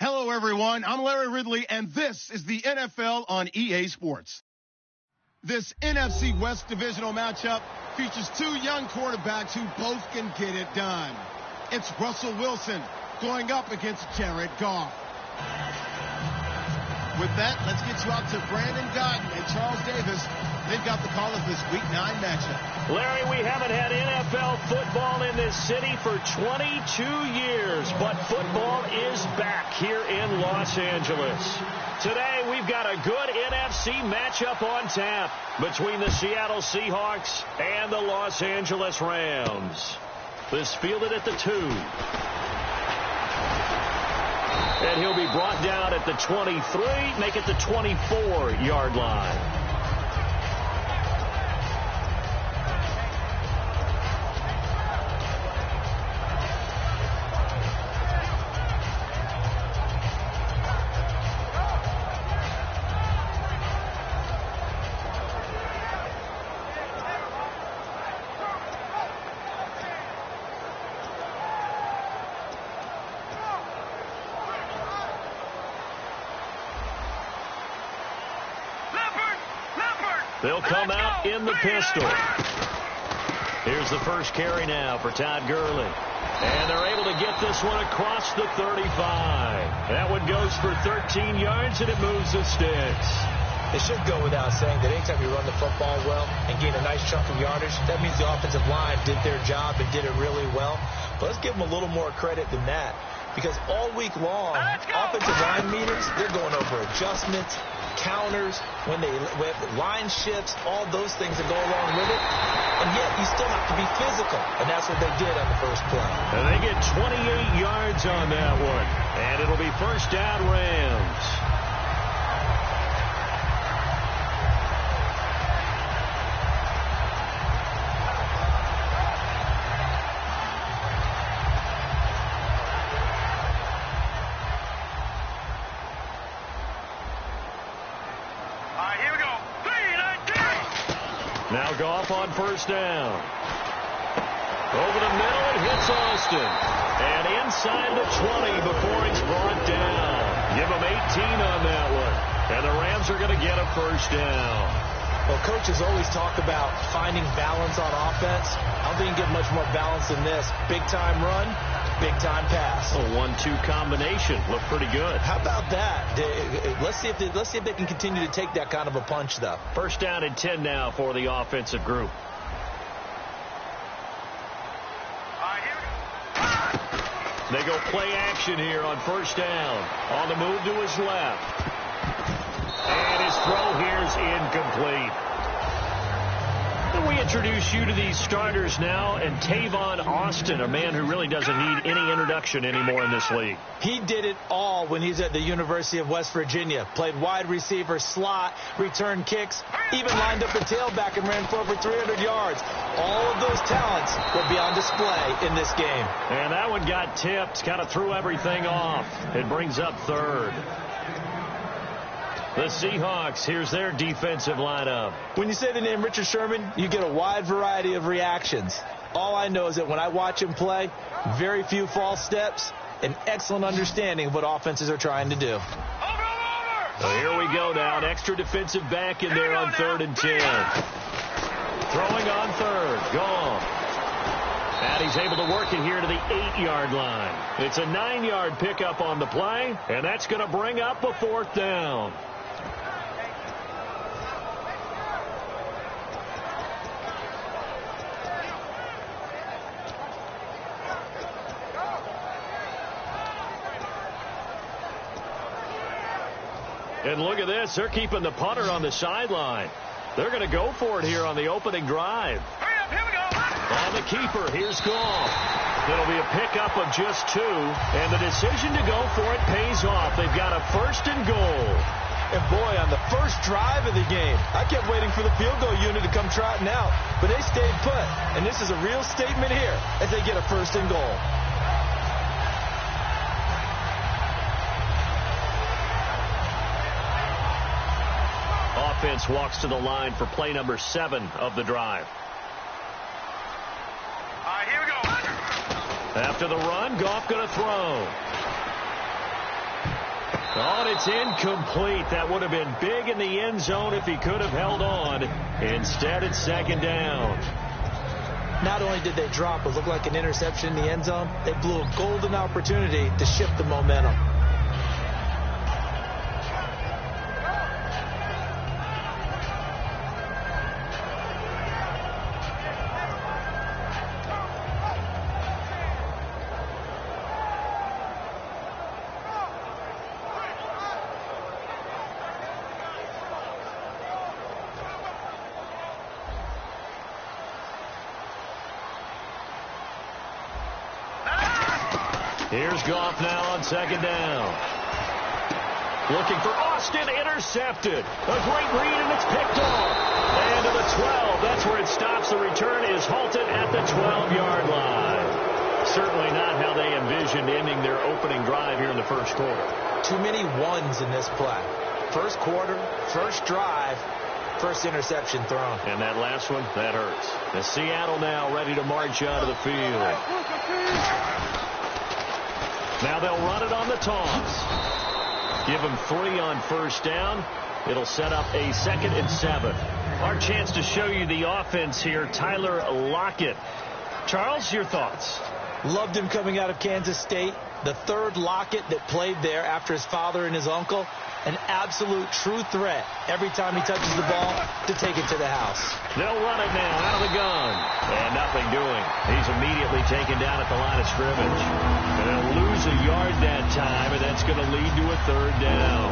Hello, everyone. I'm Larry Ridley, and this is the NFL on EA Sports. This NFC West divisional matchup features two young quarterbacks who both can get it done. It's Russell Wilson going up against Jared Goff. With that, let's get you out to Brandon Gotton and Charles Davis. They've got the call of this Week 9 matchup. Larry, we haven't had NFL football in this city for 22 years, but football is back here in Los Angeles. Today, we've got a good NFC matchup on tap between the Seattle Seahawks and the Los Angeles Rams. This fielded at the 2. And he'll be brought down at the 23, make it the 24-yard line. They'll come out in the pistol. Here's the first carry now for Todd Gurley. And they're able to get this one across the 35. That one goes for 13 yards, and it moves the sticks. It should go without saying that anytime you run the football well and gain a nice chunk of yardage, that means the offensive line did their job and did it really well. But let's give them a little more credit than that, because all week long, offensive line meetings, they're going over adjustments, counters, when line shifts, all those things that go along with it. And yet, you still have to be physical. And that's what they did on the first play. And they get 28 yards on that one. And it'll be first down Rams. Now Goff on first down. Over the middle, it hits Austin. And inside the 20 before he's brought down. Give him 18 on that one. And the Rams are going to get a first down. Well, coaches always talk about finding balance on offense. I don't think you can get much more balance than this. Big-time run, big-time pass. A 1-2 combination. Looked pretty good. How about that? Let's see if they can continue to take that kind of a punch, though. First down and 10 now for the offensive group. They go play action here on first down. On the move to his left. And his throw here is incomplete. We introduce you to these starters now, and Tavon Austin, a man who really doesn't need any introduction anymore in this league. He did it all when he's at the University of West Virginia. Played wide receiver, slot, returned kicks, even lined up a tailback and ran for over 300 yards. All of those talents will be on display in this game. And that one got tipped, kind of threw everything off. It brings up third. The Seahawks, here's their defensive lineup. When you say the name Richard Sherman, you get a wide variety of reactions. All I know is that when I watch him play, very few false steps, an excellent understanding of what offenses are trying to do. So here we go now. An extra defensive back in there on 3rd and 10. Throwing on third. Gone. And he's able to work it here to the 8-yard line. It's a 9-yard pickup on the play, and that's going to bring up a 4th down. And look at this. They're keeping the punter on the sideline. They're going to go for it here on the opening drive. Here we go. On the keeper, here's Goff. It'll be a pickup of just 2, and the decision to go for it pays off. They've got a 1st and goal. And boy, on the first drive of the game, I kept waiting for the field goal unit to come trotting out, but they stayed put. And this is a real statement here as they get a 1st and goal. Offense walks to the line for play number 7 of the drive. Here we go. After the run, Goff going to throw. Oh, and it's incomplete. That would have been big in the end zone if he could have held on. Instead, it's second down. Not only did they drop what looked like an interception in the end zone, they blew a golden opportunity to shift the momentum. Here's Goff now on second down. Looking for Austin, intercepted. A great read, and it's picked off. And to the 12. That's where it stops. The return is halted at the 12-yard line. Certainly not how they envisioned ending their opening drive here in the first quarter. Too many ones in this play. First quarter, first drive, first interception thrown. And that last one, that hurts. The Seattle now ready to march out of the field. Now they'll run it on the toss. Give them 3 on first down. It'll set up a 2nd and 7. Our chance to show you the offense here, Tyler Lockett. Charles, your thoughts? Loved him coming out of Kansas State. The third Lockett that played there after his father and his uncle. An absolute true threat every time he touches the ball to take it to the house. They'll run it now out of the gun. And nothing doing. He's immediately taken down at the line of scrimmage. And they'll lose a yard that time, and that's going to lead to a 3rd down.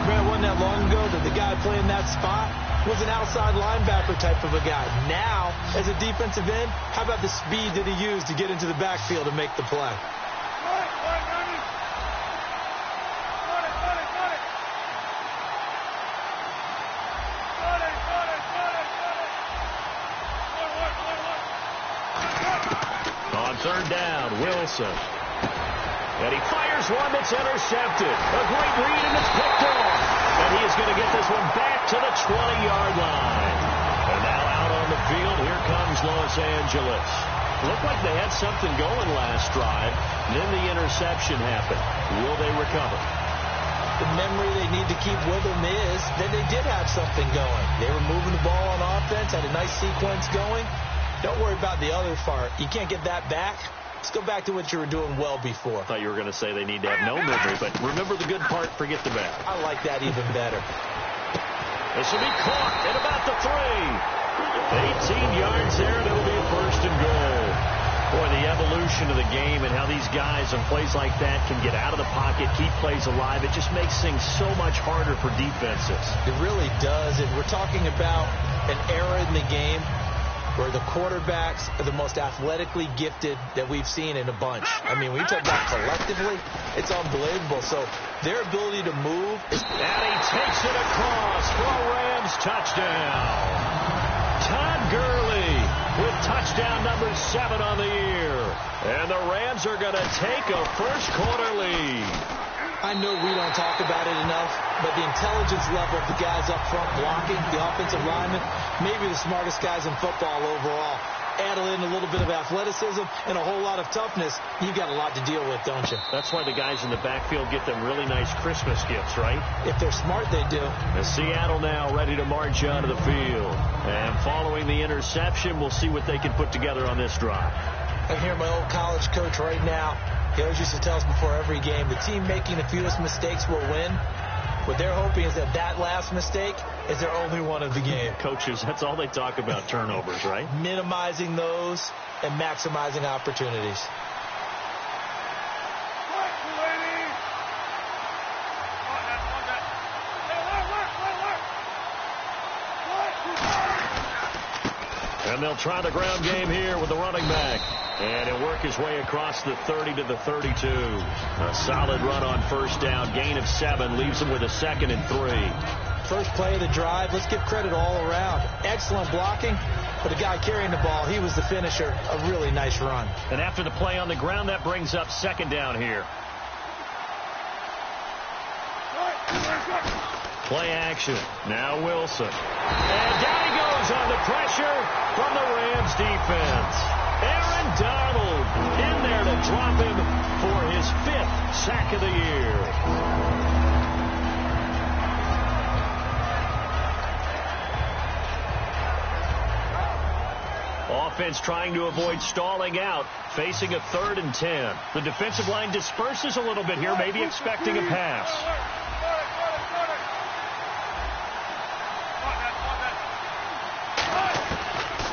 Man, it wasn't that long ago that the guy playing that spot was an outside linebacker type of a guy. Now, as a defensive end, how about the speed that he used to get into the backfield and make the play? On 3rd down, Wilson. And he fires one that's intercepted. A great read, and it's picked off. And he is going to get this one back to the 20-yard line. And now out on the field, here comes Los Angeles. Looked like they had something going last drive. Then the interception happened. Will they recover? The memory they need to keep with them is that they did have something going. They were moving the ball on offense, had a nice sequence going. Don't worry about the other part. You can't get that back. Let's go back to what you were doing well before. I thought you were going to say they need to have no memory, but remember the good part, forget the bad. I like that even better. This will be caught at about the 3. 18 yards there, and it'll be a 1st and goal. Boy, the evolution of the game and how these guys in plays like that can get out of the pocket, keep plays alive, it just makes things so much harder for defenses. It really does, and we're talking about an era in the game where the quarterbacks are the most athletically gifted that we've seen in a bunch. I mean, when you talk about collectively, it's unbelievable. So their ability to move is... And he takes it across for a Rams touchdown. Todd Gurley with touchdown number 7 on the year. And the Rams are going to take a first quarter lead. I know we don't talk about it enough, but the intelligence level of the guys up front blocking, the offensive linemen, maybe the smartest guys in football overall. Add in a little bit of athleticism and a whole lot of toughness, you've got a lot to deal with, don't you? That's why the guys in the backfield get them really nice Christmas gifts, right? If they're smart, they do. And Seattle now ready to march onto the field. And following the interception, we'll see what they can put together on this drive. I hear my old college coach right now. He always used to tell us before every game, the team making the fewest mistakes will win. What they're hoping is that that last mistake is their only one of the game. Coaches, that's all they talk about, turnovers, right? Minimizing those and maximizing opportunities. And they'll try the ground game here with the running back. And he'll work his way across the 30 to the 32. A solid run on first down. Gain of 7 leaves him with a 2nd and 3. First play of the drive. Let's give credit all around. Excellent blocking. But the guy carrying the ball, he was the finisher. A really nice run. And after the play on the ground, that brings up 2nd down here. Play action. Now Wilson. And down he goes under pressure from the Rams defense. Aaron Donald in there to drop him for his 5th sack of the year. Offense trying to avoid stalling out, facing a 3rd and 10. The defensive line disperses a little bit here, maybe expecting a pass.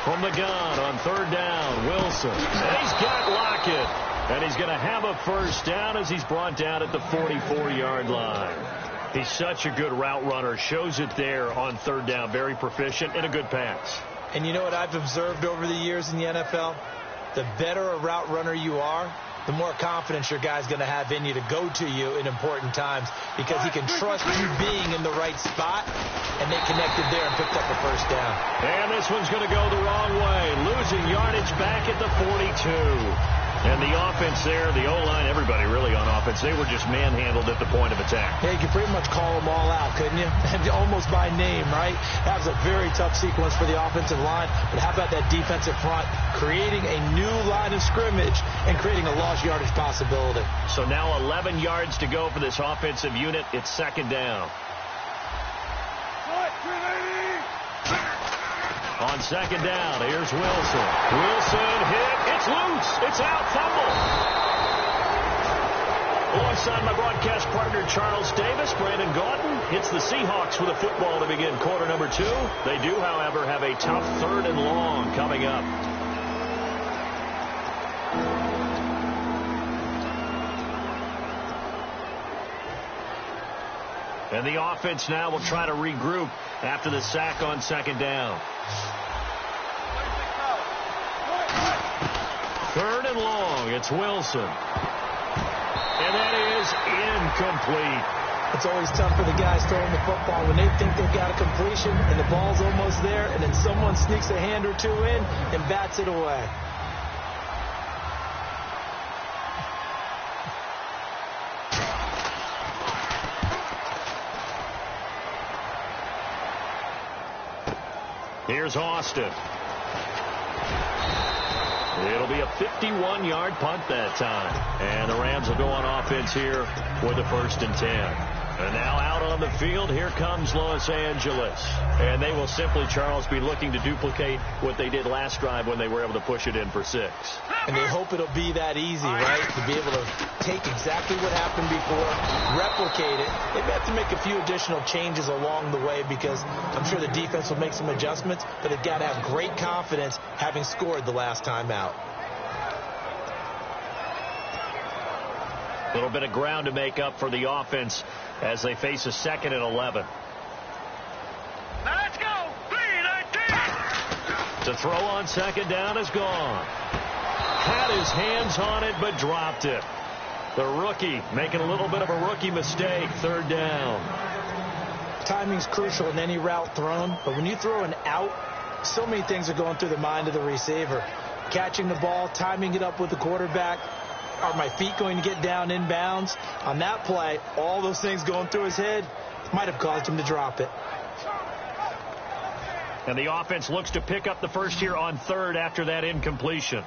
From the gun on 3rd down, Wilson. And he's got Lockett. And he's going to have a first down as he's brought down at the 44-yard line. He's such a good route runner. Shows it there on 3rd down. Very proficient and a good pass. And you know what I've observed over the years in the NFL? The better a route runner you are, the more confidence your guy's going to have in you to go to you in important times because he can trust you being in the right spot, and they connected there and picked up a first down. And this one's going to go the wrong way, losing yardage back at the 42. And the offense there, the O-line, everybody really on offense, they were just manhandled at the point of attack. Yeah, you could pretty much call them all out, couldn't you? Almost by name, right? That was a very tough sequence for the offensive line. But how about that defensive front creating a new line of scrimmage and creating a lost yardage possibility? So now 11 yards to go for this offensive unit. It's 2nd down. On 2nd down, here's Wilson. Wilson hit. It's loose. It's out. Fumble. Alongside my broadcast partner, Charles Davis, Brandon Gaudin hits the Seahawks with a football to begin quarter number 2. They do, however, have a tough 3rd and long coming up. And the offense now will try to regroup after the sack on 2nd down. 3rd and long. It's Wilson. And that is incomplete. It's always tough for the guys throwing the football when they think they've got a completion and the ball's almost there, and then someone sneaks a hand or two in and bats it away. Here's Austin. It'll be a 51-yard punt that time. And the Rams will go on offense here with a 1st and 10. And now out on the field, here comes Los Angeles. And they will simply, Charles, be looking to duplicate what they did last drive when they were able to push it in for 6. And they hope it'll be that easy, right? To be able to take exactly what happened before, replicate it. They may have to make a few additional changes along the way because I'm sure the defense will make some adjustments, but they've got to have great confidence having scored the last time out. A little bit of ground to make up for the offense as they face a 2nd and 11. Let's go! 3-19! To throw on 2nd down is gone. Had his hands on it, but dropped it. The rookie making a little bit of a rookie mistake. 3rd down. Timing's crucial in any route thrown, but when you throw an out, so many things are going through the mind of the receiver. Catching the ball, timing it up with the quarterback. Are my feet going to get down inbounds? On that play, all those things going through his head might have caused him to drop it. And the offense looks to pick up the first here on 3rd after that incompletion.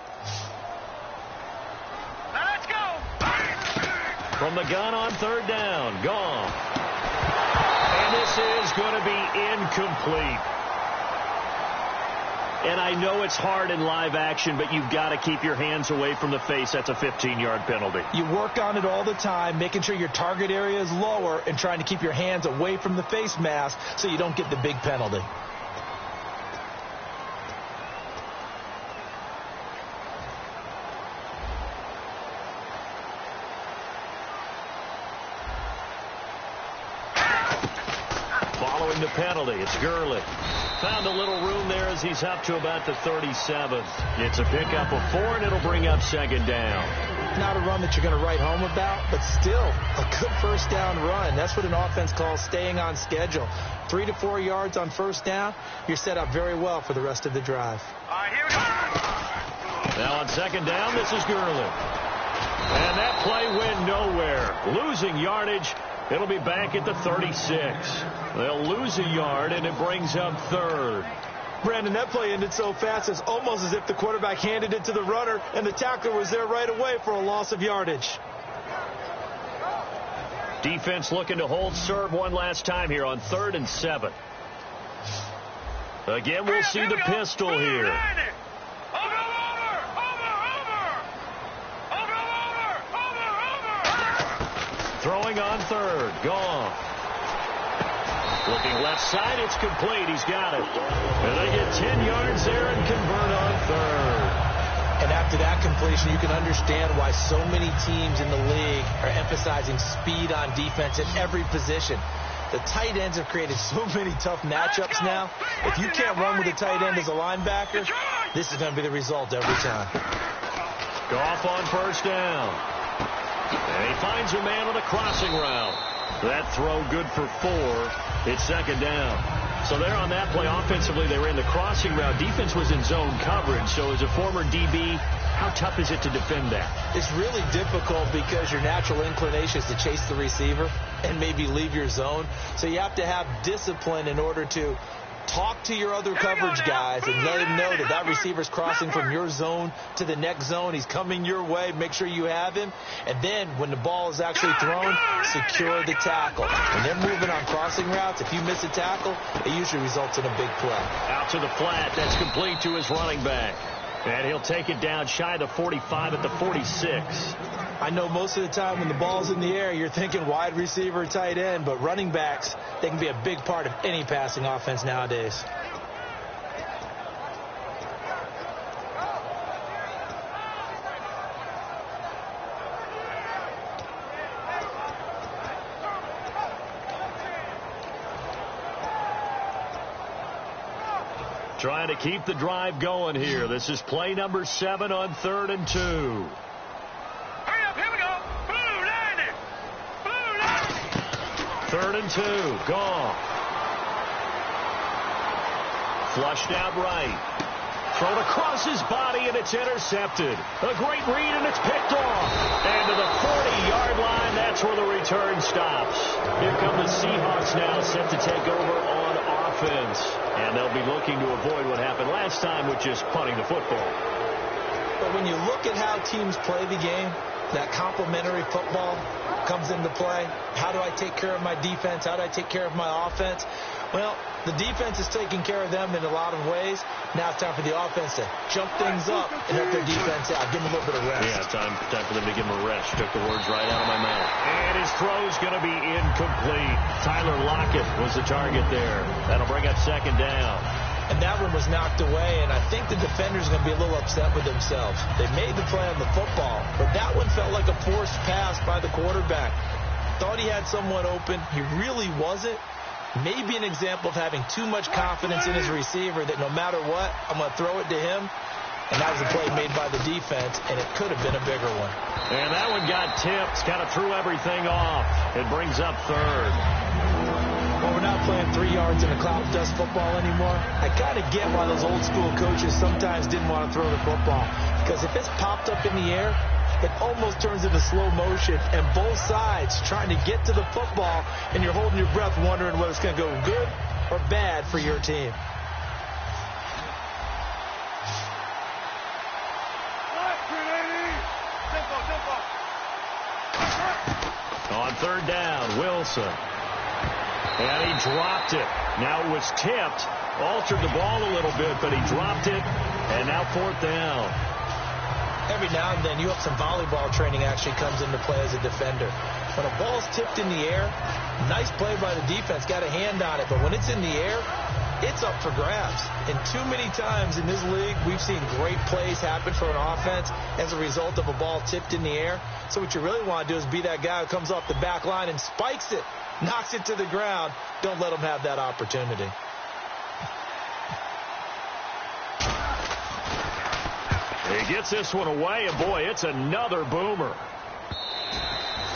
Let's go! From the gun on 3rd down. Gone. And this is going to be incomplete. And I know it's hard in live action, but you've got to keep your hands away from the face. That's a 15-yard penalty. You work on it all the time, making sure your target area is lower and trying to keep your hands away from the face mask so you don't get the big penalty. Following the penalty, it's Gurley. Found a little room there as he's up to about the 37. It's a pickup of 4, and it'll bring up 2nd down. Not a run that you're going to write home about, but still a good first down run. That's what an offense calls staying on schedule. 3 to 4 yards on first down, you're set up very well for the rest of the drive. All right, here we go. Now on 2nd down, this is Gurley. And that play went nowhere. Losing yardage. It'll be back at the 36. They'll lose a yard, and it brings up 3rd. Brandon, that play ended so fast, it's almost as if the quarterback handed it to the runner, and the tackler was there right away for a loss of yardage. Defense looking to hold serve one last time here on 3rd and 7. 7. 7. Again, we'll see the pistol here. 3-90. Found a little room there as he's up to about the 37. It's a pickup of 4, and it'll bring up 2nd down. throwing on third. Gone. Looking left side, it's complete. He's got it. And they get 10 yards there and convert on third. And after that completion, you can understand why so many teams in the league are emphasizing speed on defense at every position. The tight ends have created so many tough matchups now. If you can't run with a tight end as a linebacker, this is going to be the result every time. Goff on first down. And he finds a man on the crossing route. That throw good for 4. It's second down. So there on that play, offensively, they ran the crossing route. Defense was in zone coverage. So as a former DB, how tough is it to defend that? It's really difficult because your natural inclination is to chase the receiver and maybe leave your zone. So you have to have discipline in order to talk to your other coverage guys and let him know that that receiver's crossing from your zone to the next zone. He's coming your way. Make sure you have him. And then when the ball is actually thrown, secure the tackle. When they're moving on crossing routes, if you miss a tackle, it usually results in a big play. Out to the flat. That's complete to his running back. And he'll take it down shy of the 45 at the 46. I know most of the time when the ball's in the air, you're thinking wide receiver, tight end, but running backs, they can be a big part of any passing offense nowadays. Trying to keep the drive going here. This is play number 7 on 3rd and 2. Hurry up, here we go. Blue line it. Blue line it. 3rd and 2. Gone. Flushed out right. Thrown across his body, and it's intercepted. A great read, and it's picked off. And to the 40-yard line, that's where the return stops. Here come the Seahawks now, set to take over on offense. And they'll be looking to avoid what happened last time, which is punting the football. But when you look at how teams play the game, that complementary football comes into play. How do I take care of my defense? How do I take care of my offense? Well, the defense is taking care of them in a lot of ways. Now it's time for the offense to jump things up and help their defense out. Give them a little bit of rest. Yeah, time for them to give him a rest. Took the words right out of my mouth. And his throw's going to be incomplete. Tyler Lockett was the target there. That'll bring up second down. And that one was knocked away, and I think the defender's going to be a little upset with themselves. They made the play on the football, but that one felt like a forced pass by the quarterback. Thought he had someone open. He really wasn't. Maybe an example of having too much confidence in his receiver that no matter what, I'm going to throw it to him. And that was a play made by the defense, and it could have been a bigger one. And that one got tipped. Kind of threw everything off. It brings up 3rd. Well, we're not playing 3 yards in a cloud of dust football anymore. I kind of get why those old school coaches sometimes didn't want to throw the football. Because if it's popped up in the air, it almost turns into slow motion, and both sides trying to get to the football, and you're holding your breath wondering whether it's going to go good or bad for your team. On 3rd down, Wilson. And he dropped it. Now it was tipped. Altered the ball a little bit, but he dropped it. And now 4th down. Every now and then, you have some volleyball training actually comes into play as a defender. When a ball's tipped in the air, nice play by the defense, got a hand on it. But when it's in the air, it's up for grabs. And too many times in this league, we've seen great plays happen for an offense as a result of a ball tipped in the air. So what you really want to do is be that guy who comes off the back line and spikes it, knocks it to the ground. Don't let them have that opportunity. He gets this one away, and boy, it's another boomer.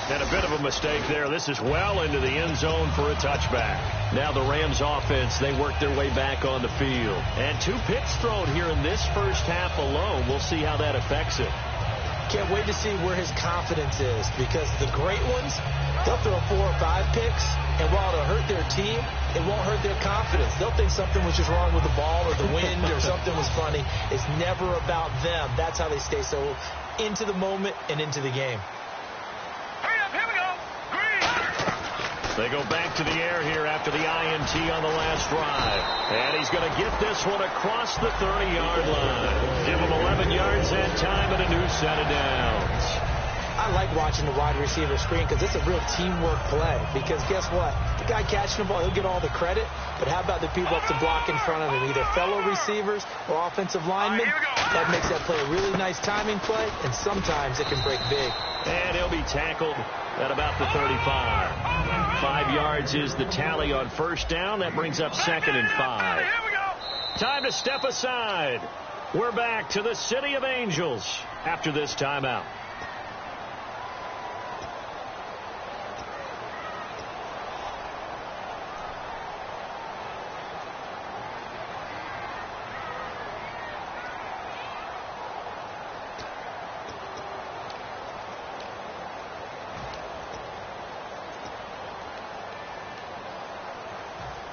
And a bit of a mistake there. This is well into the end zone for a touchback. Now the Rams offense, they work their way back on the field. And 2 picks thrown here in this first half alone. We'll see how that affects it. Can't wait to see where his confidence is, because the great ones, they'll throw 4 or 5 picks, and while it'll hurt their team, it won't hurt their confidence. They'll think something was just wrong with the ball or the wind or something was funny. It's never about them. That's how they stay so into the moment and into the game. Hurry up, here we go. Green. They go back to the air here after the INT on the last drive. And he's going to get this one across the 30-yard line. Give him 11 yards that time and a new set of downs. I like watching the wide receiver screen because it's a real teamwork play. Because guess what? The guy catching the ball, he'll get all the credit. But how about the people up to block in front of him, either fellow receivers or offensive linemen? That makes that play a really nice timing play, and sometimes it can break big. And he'll be tackled at about the 35. 5 yards is the tally on first down. That brings up 2nd and 5. Time to step aside. We're back to the City of Angels after this timeout.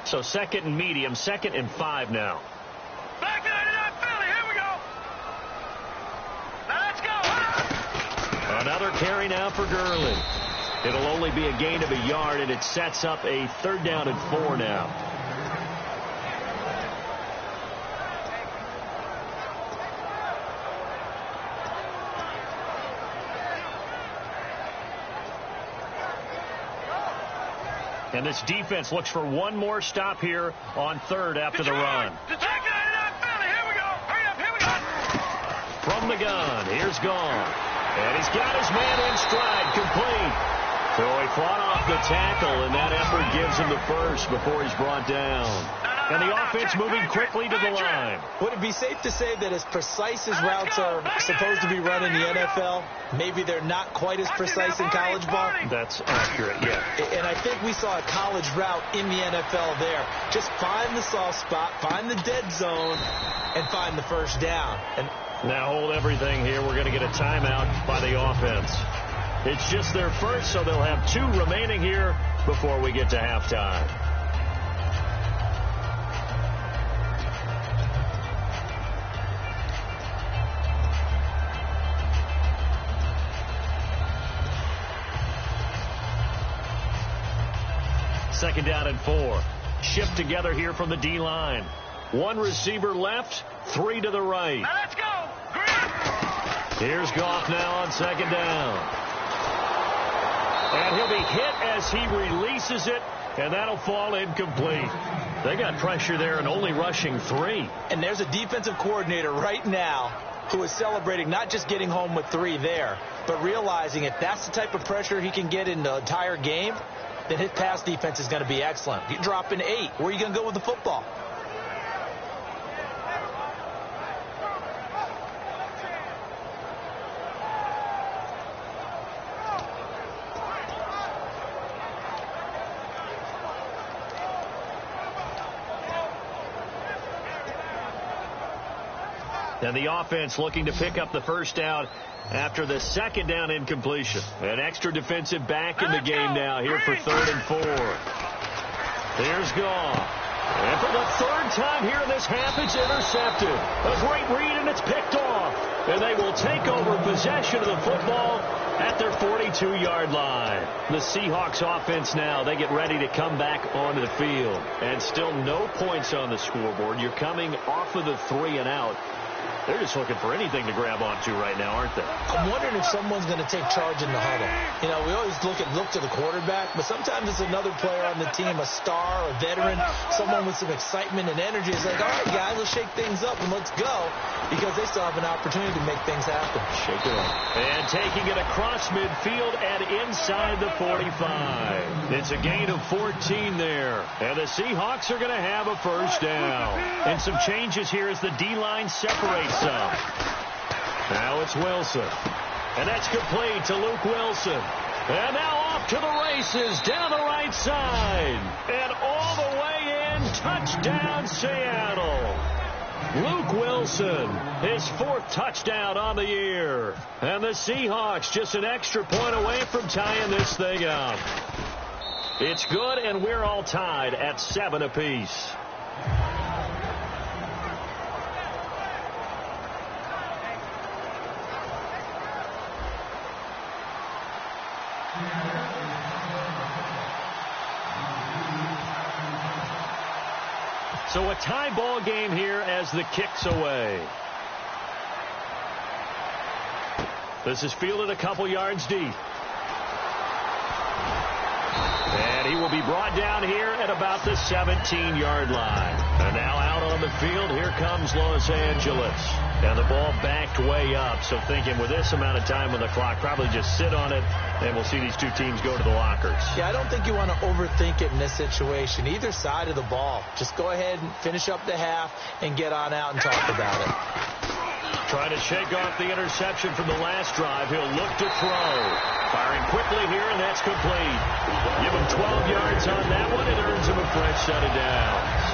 So 2nd and medium, 2nd and 5 now. Back to 99 Philly. Here we go. Now let's go. Another carry now for Gurley. It'll only be a gain of a yard, and it sets up a 3rd down and 4 now. And this defense looks for one more stop here on 3rd after the run. From the gun, here's Gone. And he's got his man in stride, complete. So he fought off the tackle, and that effort gives him the first before he's brought down. And the offense moving quickly to the line. Would it be safe to say that as precise as routes are supposed to be run in the NFL, maybe they're not quite as precise in college ball? That's accurate, yeah. And I think we saw a college route in the NFL there. Just find the soft spot, find the dead zone, and find the first down. And now hold everything here. We're going to get a timeout by the offense. It's just their first, so they'll have 2 remaining here before we get to halftime. Second down and 4. Shift together here from the D-line. 1 receiver left, 3 to the right. Now let's go. Green. Here's Goff now on 2nd down. And he'll be hit as he releases it, and that'll fall incomplete. They got pressure there and only rushing 3. And there's a defensive coordinator right now who is celebrating not just getting home with 3 there, but realizing if that's the type of pressure he can get in the entire game, then his pass defense is going to be excellent. You drop in 8. Where are you going to go with the football? And the offense looking to pick up the first down after the 2nd down incompletion. An extra defensive back in the game now here for 3rd and 4. Here's Goff. And for the 3rd time here in this half, it's intercepted. A great read, and it's picked off. And they will take over possession of the football at their 42-yard line. The Seahawks offense now, they get ready to come back onto the field. And still no points on the scoreboard. You're coming off of the 3 and out. They're just looking for anything to grab onto right now, aren't they? I'm wondering if someone's going to take charge in the huddle. You know, we always look to the quarterback, but sometimes it's another player on the team, a star, a veteran, someone with some excitement and energy. It's like, all right, guys, let's shake things up and let's go, because they still have an opportunity to make things happen. Shake it up. And taking it across midfield and inside the 45. It's a gain of 14 there. And the Seahawks are going to have a first down. And some changes here as the D-line separates some. Now it's Wilson. And that's complete to Luke Wilson. And now off to the races down the right side. And all the way in, touchdown Seattle. Luke Wilson, his 4th touchdown on the year. And the Seahawks just an extra point away from tying this thing up. It's good, and we're all tied at 7 apiece. So a tie ball game here as the kick's away. This is fielded a couple yards deep. And he will be brought down here at about the 17-yard line. And now out on the field, here comes Los Angeles. And the ball backed way up. So thinking with this amount of time on the clock, probably just sit on it, and we'll see these two teams go to the lockers. Yeah, I don't think you want to overthink it in this situation. Either side of the ball. Just go ahead and finish up the half and get on out and talk about it. Trying to shake off the interception from the last drive. He'll look to throw. Firing quickly here, and that's complete. Give him 12 yards on that one. It earns him a fresh set of downs.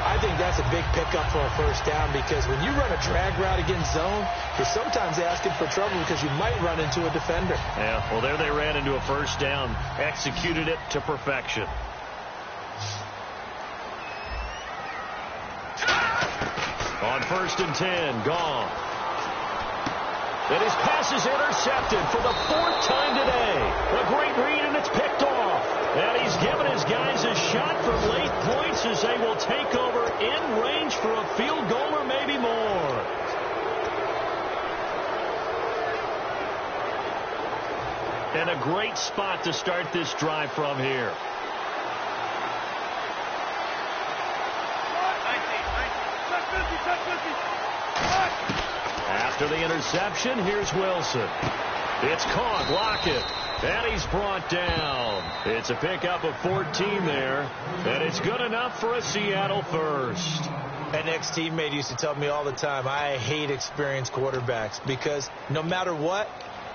I think that's a big pickup for a first down because when you run a drag route against zone, you're sometimes asking for trouble because you might run into a defender. Yeah, well, there they ran into a first down. Executed it to perfection. On 1st and 10, gone. And his pass is intercepted for the 4th time today. A great read, and it's picked off. And he's given his guys a shot for late points as they will take over in range for a field goal or maybe more. And a great spot to start this drive from here. After the interception, here's Wilson. It's caught, Lockett, and he's brought down. It's a pickup of 14 there, and it's good enough for a Seattle first. An ex-teammate used to tell me all the time, I hate experienced quarterbacks because no matter what,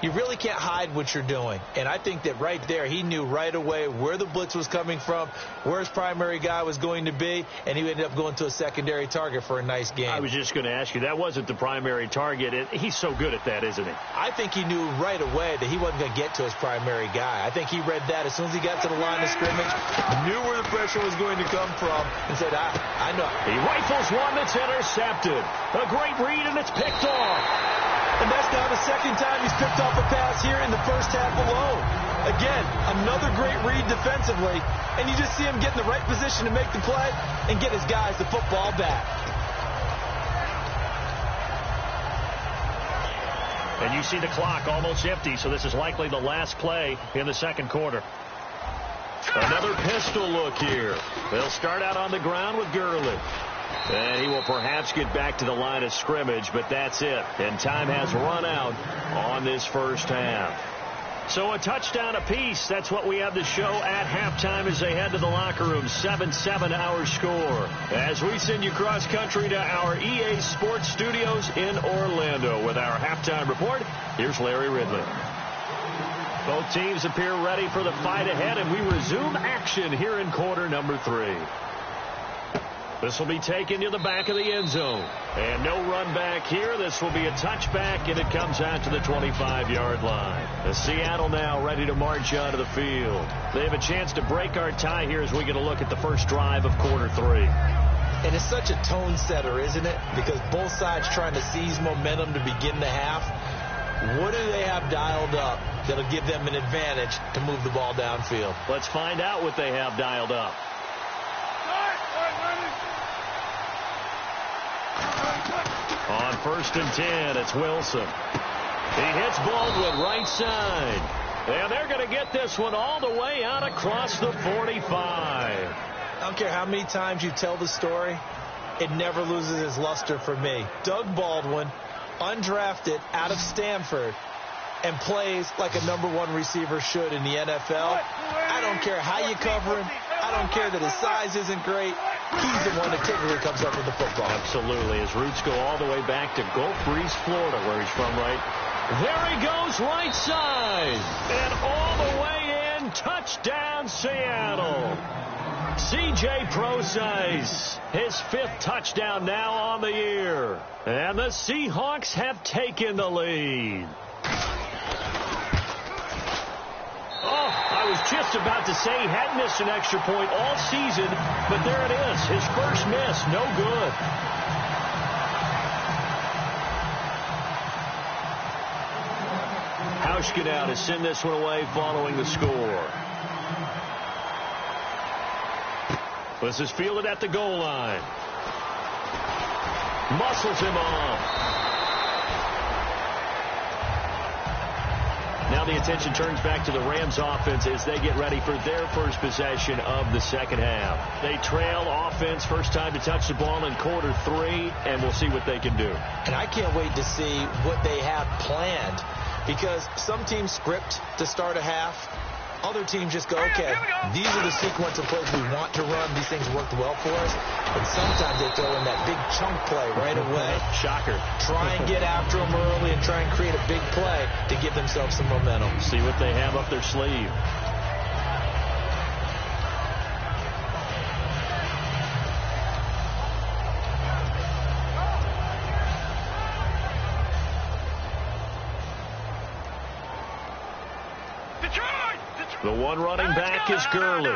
you really can't hide what you're doing. And I think that right there, he knew right away where the blitz was coming from, where his primary guy was going to be, and he ended up going to a secondary target for a nice game. I was just going to ask you, that wasn't the primary target. He's so good at that, isn't he? I think he knew right away that he wasn't going to get to his primary guy. I think he read that as soon as he got to the line of scrimmage, knew where the pressure was going to come from, and said, I know. He rifles one that's intercepted. A great read, and it's picked off. And that's now the second time he's picked off a pass here in the first half alone. Again, another great read defensively. And you just see him get in the right position to make the play and get his guys the football back. And you see the clock almost empty, so this is likely the last play in the second quarter. Another pistol look here. They'll start out on the ground with Gurley. And he will perhaps get back to the line of scrimmage, but that's it. And time has run out on this first half. So a touchdown apiece. That's what we have to show at halftime as they head to the locker room. 7-7 our score. As we send you cross country to our EA Sports Studios in Orlando with our halftime report, here's Larry Ridley. Both teams appear ready for the fight ahead, and we resume action here in quarter number 3. This will be taken to the back of the end zone. And no run back here. This will be a touchback, and it comes out to the 25-yard line. As Seattle now ready to march onto the field. They have a chance to break our tie here as we get a look at the first drive of quarter 3. And it's such a tone setter, isn't it? Because both sides trying to seize momentum to begin the half. What do they have dialed up that'll give them an advantage to move the ball downfield? Let's find out what they have dialed up. On 1st and 10, it's Wilson. He hits Baldwin right side. And they're going to get this one all the way out across the 45. I don't care how many times you tell the story, it never loses its luster for me. Doug Baldwin, undrafted out of Stanford, and plays like a #1 receiver should in the NFL. I don't care how you cover him. I don't care that his size isn't great. He's the one that typically comes up with the football. Absolutely. His roots go all the way back to Gulf Breeze, Florida, where he's from, right? There he goes, right side. And all the way in. Touchdown, Seattle. C.J. Prosise, his 5th touchdown now on the year. And the Seahawks have taken the lead. Oh, I was just about to say he had missed an extra point all season, but there it is. His first miss, no good. Hauschka now to send this one away following the score. This is fielded at the goal line. Muscles him off. Now the attention turns back to the Rams offense as they get ready for their first possession of the second half. They trail offense, first time to touch the ball in quarter 3, and we'll see what they can do. And I can't wait to see what they have planned, because some teams script to start a half. Other teams just go, okay, these are the sequence of plays we want to run. These things worked well for us. And sometimes they throw in that big chunk play right away. Shocker. Try and get after them early and try and create a big play to give themselves some momentum. See what they have up their sleeve. The one running back is Gurley.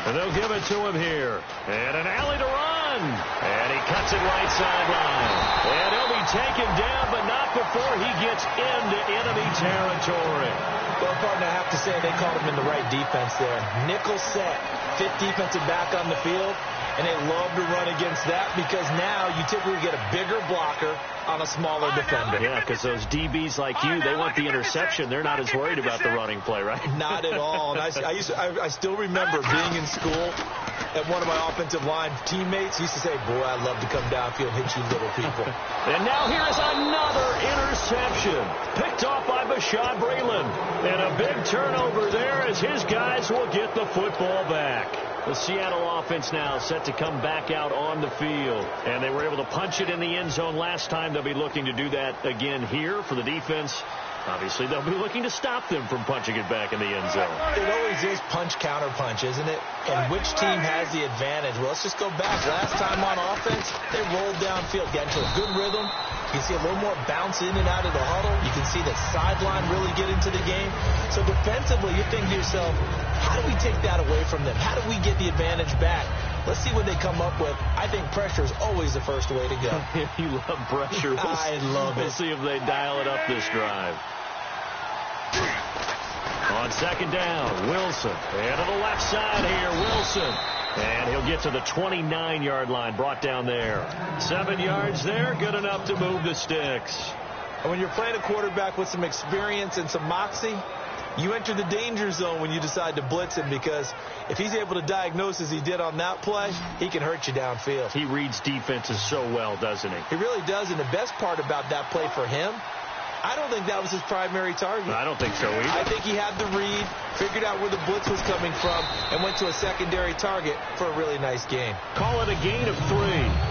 And they'll give it to him here. And an alley to run. And he cuts it right sideline. And he'll be taken down, but not before he gets into enemy territory. Well, partner, I have to say they called him in the right defense there. Nickel set, fifth defensive back on the field. And they love to run against that because now you typically get a bigger blocker on a smaller defender. Yeah, because those DBs like you, they want the interception. They're not as worried about the running play, right? Not at all. And I still remember being in school and one of my offensive line teammates used to say, boy, I'd love to come downfield and hit you little people. And now here's another interception. Picked off by Bashaud Breeland. And a big turnover there as his guys will get the football back. The Seattle offense now set to come back out on the field. And they were able to punch it in the end zone last time. They'll be looking to do that again here for the defense. Obviously, they'll be looking to stop them from punching it back in the end zone. It always is punch-counter-punch, isn't it? And which team has the advantage? Well, let's just go back. Last time on offense, they rolled downfield, got into a good rhythm. You can see a little more bounce in and out of the huddle. You can see the sideline really get into the game. So defensively, you're thinking to yourself, how do we take that away from them? How do we get the advantage back? Let's see what they come up with. I think pressure is always the first way to go. You love pressure. I love it. We'll see if they dial it up this drive. On second down, Wilson. And to the left side here, Wilson. And he'll get to the 29-yard line, brought down there. 7 yards there, good enough to move the sticks. And when you're playing a quarterback with some experience and some moxie, you enter the danger zone when you decide to blitz him, because if he's able to diagnose as he did on that play, he can hurt you downfield. He reads defenses so well, doesn't he? He really does, and the best part about that play for him, I don't think that was his primary target. I don't think so either. I think he had the read, figured out where the blitz was coming from, and went to a secondary target for a really nice game. Call it a gain of 3,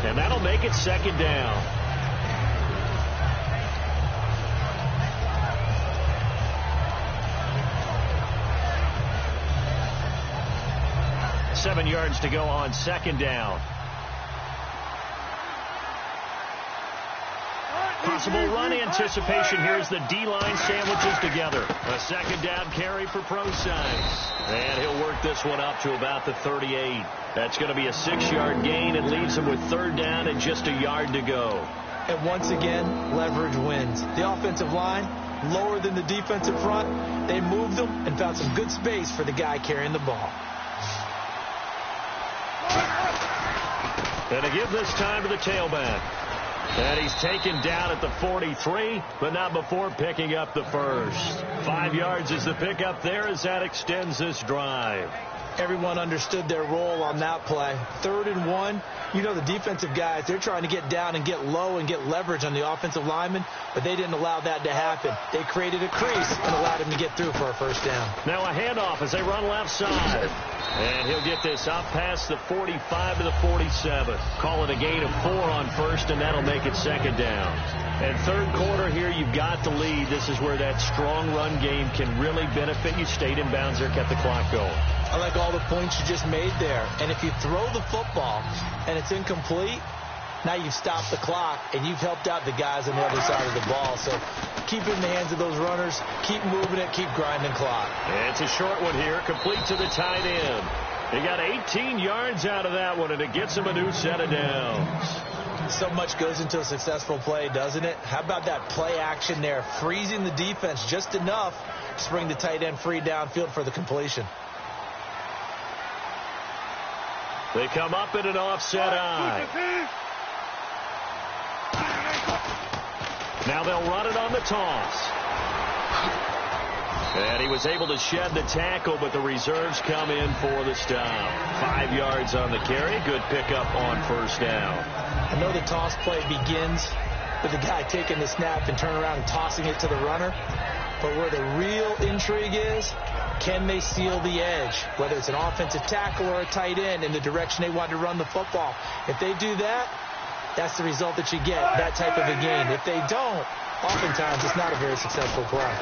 and that'll make it second down. Seven yards to go on second down. Possible run anticipation. Here's the D-line sandwiches together. A second down carry for Procise. And he'll work this one up to about the 38. That's going to be a 6-yard gain and leaves him with third down and just a yard to go. And once again, leverage wins. The offensive line, lower than the defensive front. They moved them and found some good space for the guy carrying the ball. And to give this time to the tailback. And he's taken down at the 43, but not before picking up the first. 5 yards is the pickup there as that extends this drive. Everyone understood their role on that play. 3rd and 1. You know the defensive guys, they're trying to get down and get low and get leverage on the offensive lineman, but they didn't allow that to happen. They created a crease and allowed him to get through for a first down. Now a handoff as they run left side. And he'll get this up past the 45 to the 47. Call it a gain of 4 on first, and that'll make it second down. And third quarter here, you've got the lead. This is where that strong run game can really benefit you. Stayed in bounds there, kept the clock going. I like all the points you just made there. And if you throw the football and it's incomplete, now you've stopped the clock and you've helped out the guys on the other side of the ball. So keep it in the hands of those runners. Keep moving it. Keep grinding clock. And it's a short one here, complete to the tight end. He got 18 yards out of that one, and it gets him a new set of downs. So much goes into a successful play, doesn't it? How about that play action there, freezing the defense just enough to bring the tight end free downfield for the completion. They come up in an offset eye. Now they'll run it on the toss. And he was able to shed the tackle, but the reserves come in for the stop. 5 yards on the carry. Good pickup on first down. I know the toss play begins with the guy taking the snap and turn around and tossing it to the runner. But where the real intrigue is, can they seal the edge? Whether it's an offensive tackle or a tight end in the direction they want to run the football. If they do that, that's the result that you get, that type of a gain. If they don't, oftentimes it's not a very successful play.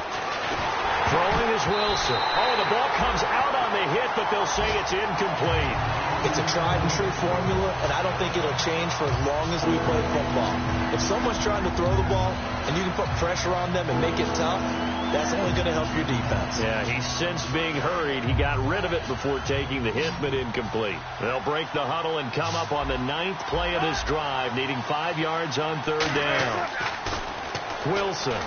Throwing is Wilson. Oh, the ball comes out on the hit, but they'll say it's incomplete. It's a tried-and-true formula, and I don't think it'll change for as long as we play football. If someone's trying to throw the ball and you can put pressure on them and make it tough, that's only going to help your defense. Yeah, he's since being hurried. He got rid of it before taking the hit, but incomplete. They'll break the huddle and come up on the 9th play of this drive, needing 5 yards on 3rd down. Wilson.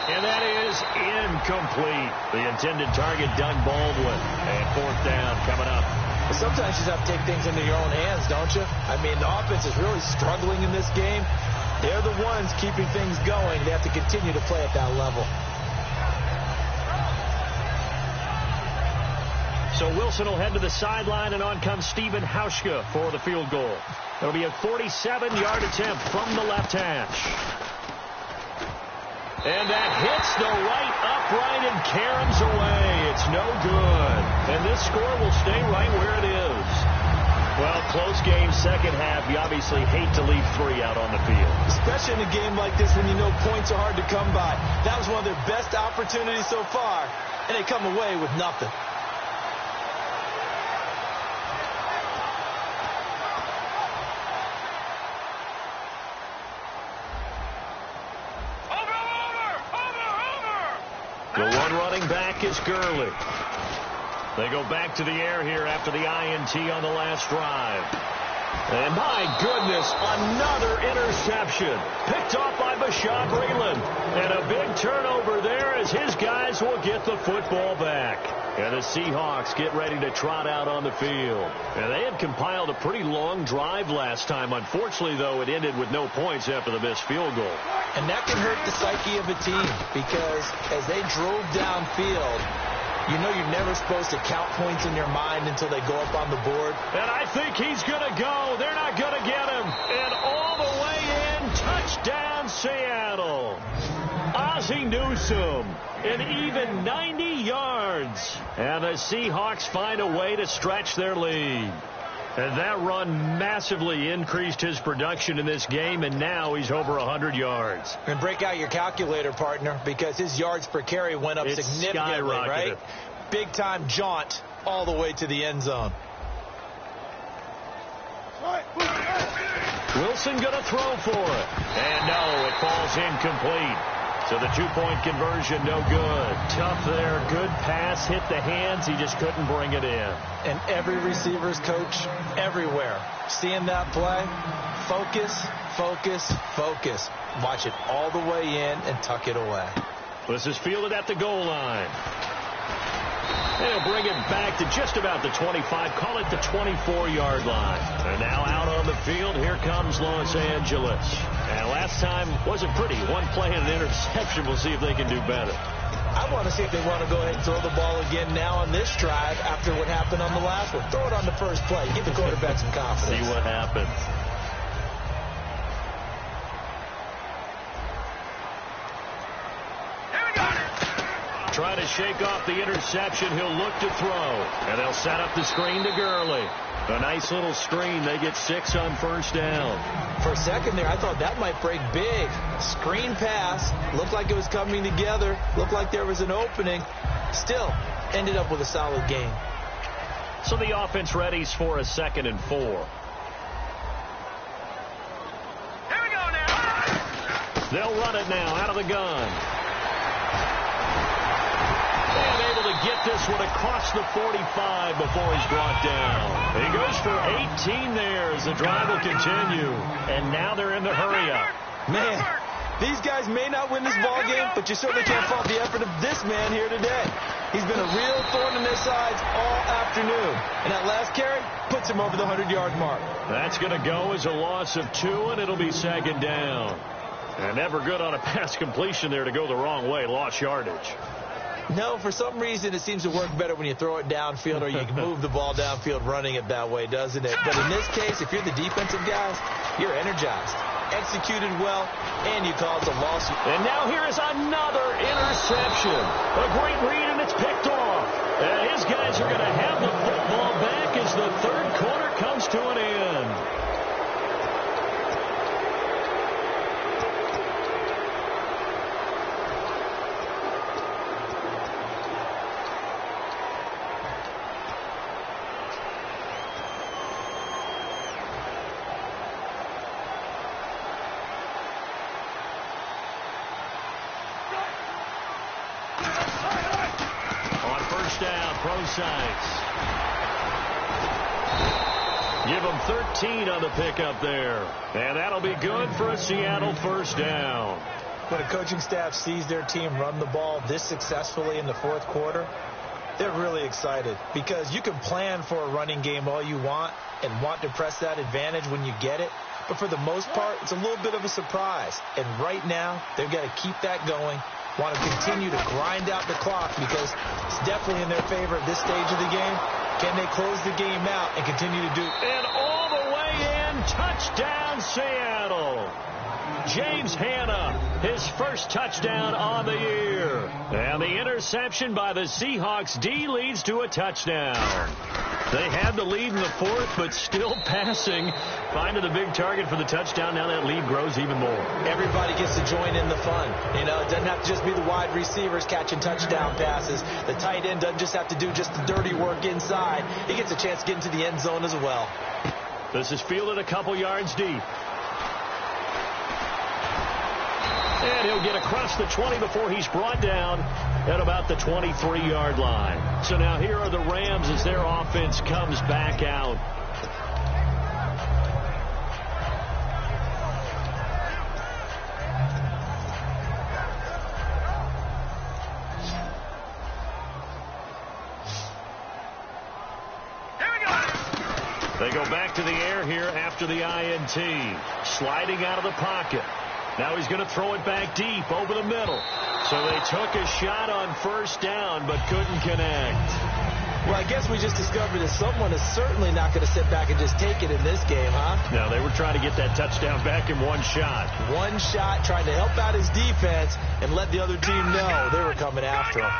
And that is incomplete. The intended target, Doug Baldwin. And 4th down coming up. Sometimes you just have to take things into your own hands, don't you? I mean, the offense is really struggling in this game. They're the ones keeping things going. They have to continue to play at that level. So Wilson will head to the sideline, and on comes Stephen Hauschka for the field goal. It'll be a 47-yard attempt from the left hash. And that hits the right upright and caroms away. It's no good. And this score will stay right where it is. Well, close game, second half. You obviously hate to leave 3 out on the field. Especially in a game like this when you know points are hard to come by. That was one of their best opportunities so far, and they come away with nothing. The one running back is Gurley. They go back to the air here after the INT on the last drive. And my goodness, another interception. Picked off by Bashaud Breeland. And a big turnover there as his guys will get the football back. And the Seahawks get ready to trot out on the field. And they had compiled a pretty long drive last time. Unfortunately, though, it ended with no points after the missed field goal. And that can hurt the psyche of a team because as they drove downfield, you know you're never supposed to count points in your mind until they go up on the board. And I think he's going to go. They're not going to get him. And all the way in, touchdown Seattle. Ozzie Newsome, an even 90 yards. And the Seahawks find a way to stretch their lead. And that run massively increased his production in this game, and now he's over 100 yards. And break out your calculator, partner, because his yards per carry went up significantly, right? Big-time jaunt all the way to the end zone. Wilson going to throw for it. And no, it falls incomplete. So the two-point conversion, no good. Tough there. Good pass. Hit the hands. He just couldn't bring it in. And every receiver's coach everywhere, seeing that play, focus, focus, focus. Watch it all the way in and tuck it away. This is fielded at the goal line. They'll bring it back to just about the 25. Call it the 24-yard line. And now out on the field, here comes Los Angeles. And last time wasn't pretty. One play and an interception. We'll see if they can do better. I want to see if they want to go ahead and throw the ball again now on this drive after what happened on the last one. Throw it on the first play. Give the quarterback some confidence. See what happens. Trying to shake off the interception. He'll look to throw. And they'll set up the screen to Gurley. A nice little screen. They get 6 on first down. For a second there, I thought that might break big. Screen pass. Looked like it was coming together. Looked like there was an opening. Still, ended up with a solid gain. So the offense readies for a 2nd and 4. Here we go now. They'll run it now out of the gun. And able to get this one across the 45 before he's brought down. He goes for 18 there as the drive will continue. And now they're in the hurry-up. Man, these guys may not win this ball game, but you certainly can't fault the effort of this man here today. He's been a real thorn in their sides all afternoon. And that last carry puts him over the 100-yard mark. That's going to go as a loss of 2, and it'll be 2nd down. And never good on a pass completion there to go the wrong way. Lost yardage. No, for some reason it seems to work better when you throw it downfield or you can move the ball downfield running it that way, doesn't it? But in this case, if you're the defensive guys, you're energized, executed well, and you caused a loss. And now here is another interception. A great read, and it's picked off. And his guys are going to have the football back as the third quarter comes to an end. Give them 13 on the pickup there. And that'll be good for a Seattle first down. When a coaching staff sees their team run the ball this successfully in the fourth quarter, they're really excited because you can plan for a running game all you want and want to press that advantage when you get it. But for the most part, it's a little bit of a surprise. And right now, they've got to keep that going. Want to continue to grind out the clock because it's definitely in their favor at this stage of the game. Can they close the game out and continue to do? And all the way in, touchdown Seattle. James Hanna, his first touchdown on the year. And the interception by the Seahawks D leads to a touchdown. They had the lead in the fourth, but still passing. Finding the big target for the touchdown. Now that lead grows even more. Everybody gets to join in the fun. You know, it doesn't have to just be the wide receivers catching touchdown passes. The tight end doesn't just have to do just the dirty work inside. He gets a chance to get into the end zone as well. This is fielded a couple yards deep. And he'll get across the 20 before he's brought down at about the 23-yard line. So now here are the Rams as their offense comes back out. They go back to the air here after the INT. Sliding out of the pocket. Now he's going to throw it back deep over the middle. So they took a shot on first down but couldn't connect. Well, I guess we just discovered that someone is certainly not going to sit back and just take it in this game, huh? No, they were trying to get that touchdown back in one shot. One shot, trying to help out his defense and let the other team know they were coming after him.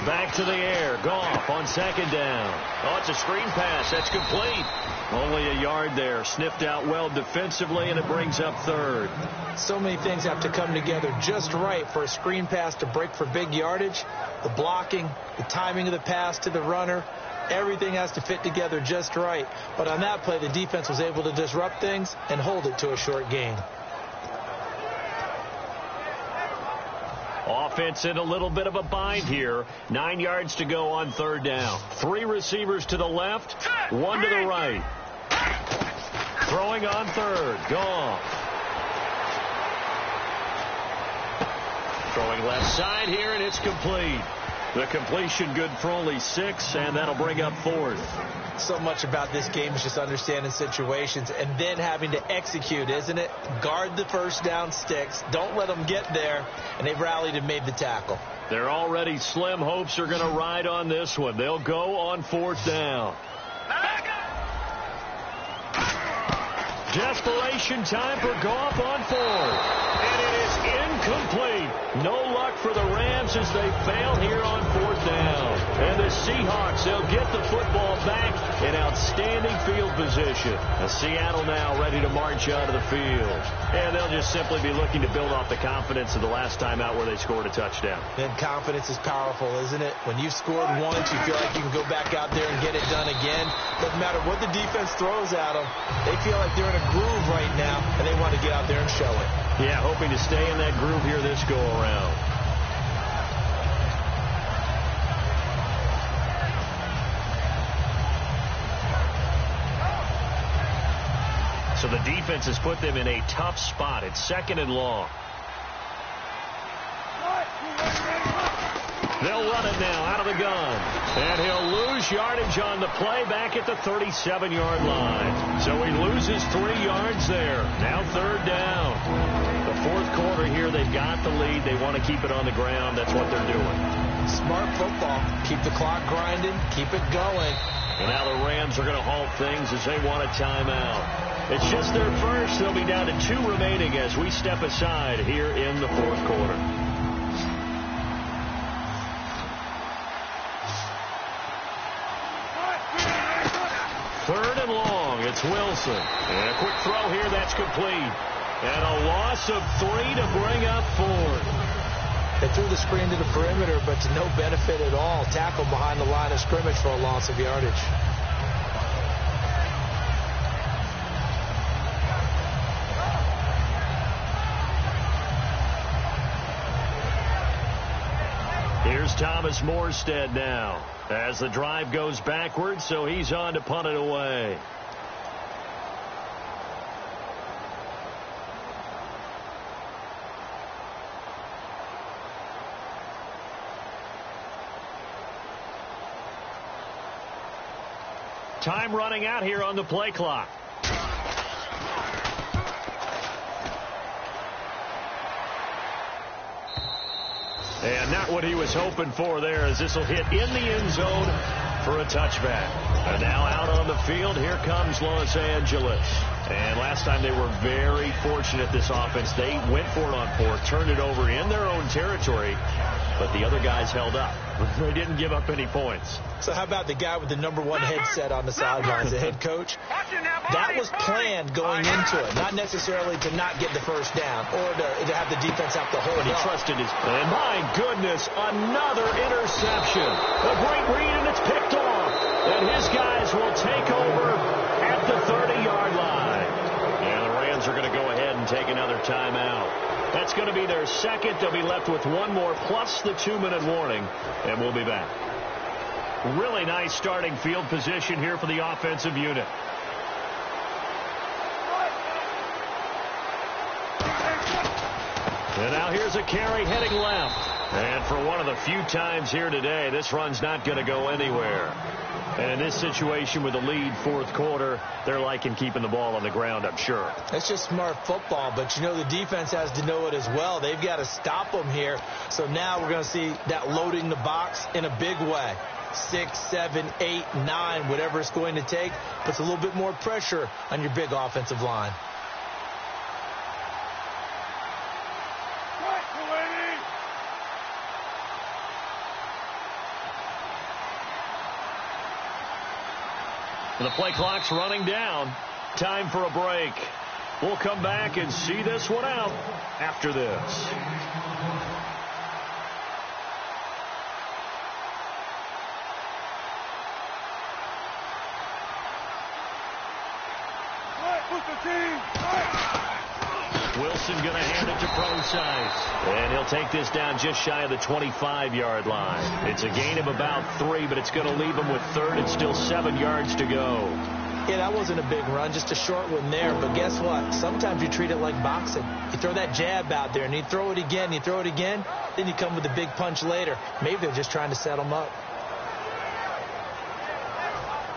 Back to the air. Goff on second down. Oh, it's a screen pass. That's complete. Only a yard there. Sniffed out well defensively, and it brings up third. So many things have to come together just right for a screen pass to break for big yardage. The blocking, the timing of the pass to the runner, everything has to fit together just right. But on that play, the defense was able to disrupt things and hold it to a short gain. Offense in a little bit of a bind here. 9 yards to go on third down. 3 receivers to the left, 1 to the right. Throwing on third. Goff. Throwing left side here, and it's complete. The completion good for only 6, and that'll bring up fourth. So much about this game is just understanding situations and then having to execute, isn't it? Guard the first down sticks. Don't let them get there. And they've rallied and made the tackle. Their already slim hopes are going to ride on this one. They'll go on fourth down. Desperation time for Goff on fourth. And it is incomplete. No luck for the Rams as they fail here on fourth down. And the Seahawks, they'll get the football back in outstanding field position. Seattle now ready to march out of the field. And they'll just simply be looking to build off the confidence of the last time out where they scored a touchdown. And confidence is powerful, isn't it? When you've scored once, you feel like you can go back out there and get it done again. Doesn't matter what the defense throws at them. They feel like they're in a groove right now, and they want to get out there and show it. Yeah, hoping to stay in that groove here this go-around. So the defense has put them in a tough spot. It's 2nd and long. They'll run it now out of the gun. And he'll lose yardage on the play back at the 37-yard line. So he loses 3 yards there. Now third down. The fourth quarter here. They've got the lead. They want to keep it on the ground. That's what they're doing. Smart football. Keep the clock grinding. Keep it going. And now the Rams are going to halt things as they want a timeout. It's just their first. They'll be down to 2 remaining as we step aside here in the fourth quarter. Third and long. It's Wilson. And a quick throw here. That's complete. And a loss of 3 to bring up 4. They threw the screen to the perimeter, but to no benefit at all. Tackle behind the line of scrimmage for a loss of yardage. Here's Thomas Morstead now as the drive goes backwards, so he's on to punt it away. Time running out here on the play clock. And not what he was hoping for there, as this will hit in the end zone for a touchback. And now out on the field, here comes Los Angeles. And last time they were very fortunate, this offense. They went for it on 4, turned it over in their own territory, but the other guys held up. They didn't give up any points. So how about the guy with the #1 headset on the sidelines, the head coach? That was planned going into it, not necessarily to not get the first down or to have the defense have to hold it. He trusted his... And my goodness, another interception. A great read, and it's picked off. And his guys will take over at the 30-yard line. And the Rams are going to go ahead and take another timeout. That's going to be their second. They'll be left with one more plus the 2-minute warning, and we'll be back. Really nice starting field position here for the offensive unit. And now here's a carry heading left. And for one of the few times here today, this run's not going to go anywhere. And in this situation with the lead fourth quarter, they're liking keeping the ball on the ground, I'm sure. It's just smart football, but you know the defense has to know it as well. They've got to stop them here. So now we're going to see that loading the box in a big way. 6, 7, 8, 9, whatever it's going to take, puts a little bit more pressure on your big offensive line. The play clock's running down. Time for a break. We'll come back and see this one out after this. Wilson going to hand it to Procise. And he'll take this down just shy of the 25-yard line. It's a gain of about 3, but it's going to leave him with third and still 7 yards to go. Yeah, that wasn't a big run, just a short one there. But guess what? Sometimes you treat it like boxing. You throw that jab out there, and you throw it again, then you come with a big punch later. Maybe they're just trying to set him up.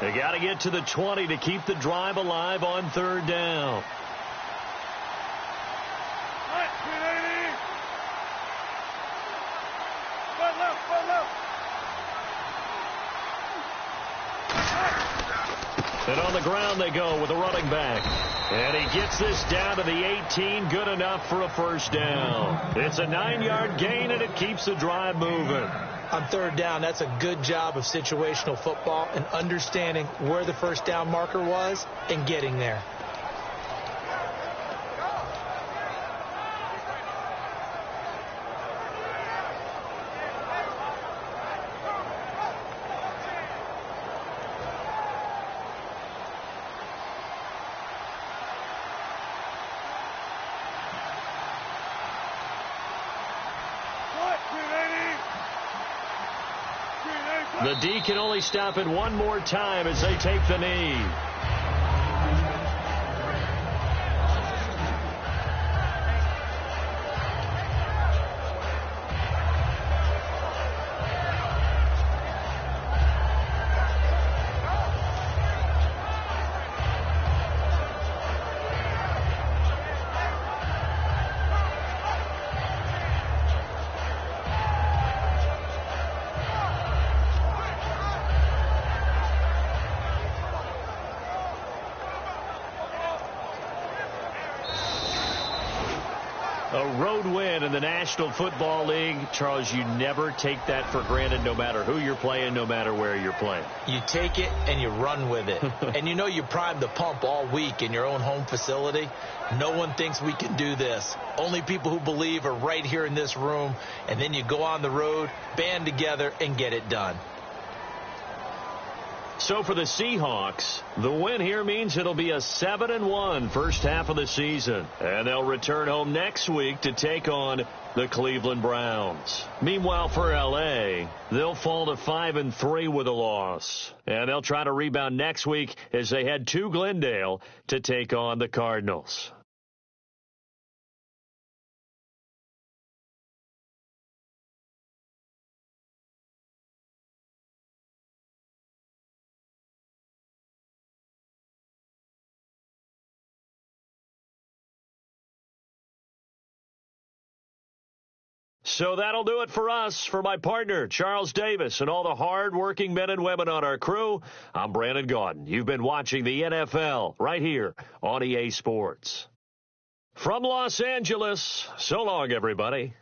They got to get to the 20 to keep the drive alive on third down. And on the ground they go with a running back. And he gets this down to the 18. Good enough for a first down. It's a 9-yard gain, and it keeps the drive moving. On third down, that's a good job of situational football and understanding where the first down marker was and getting there. The D can only stop it one more time as they take the knee. A road win in the National Football League. Charles, you never take that for granted no matter who you're playing, no matter where you're playing. You take it and you run with it. And you know you primed the pump all week in your own home facility. No one thinks we can do this. Only people who believe are right here in this room. And then you go on the road, band together, and get it done. So for the Seahawks, the win here means it'll be a 7-1 first half of the season. And they'll return home next week to take on the Cleveland Browns. Meanwhile, for L.A., they'll fall to 5-3 with a loss. And they'll try to rebound next week as they head to Glendale to take on the Cardinals. So that'll do it for us. For my partner, Charles Davis, and all the hard-working men and women on our crew, I'm Brandon Gaudin. You've been watching the NFL right here on EA Sports. From Los Angeles, so long, everybody.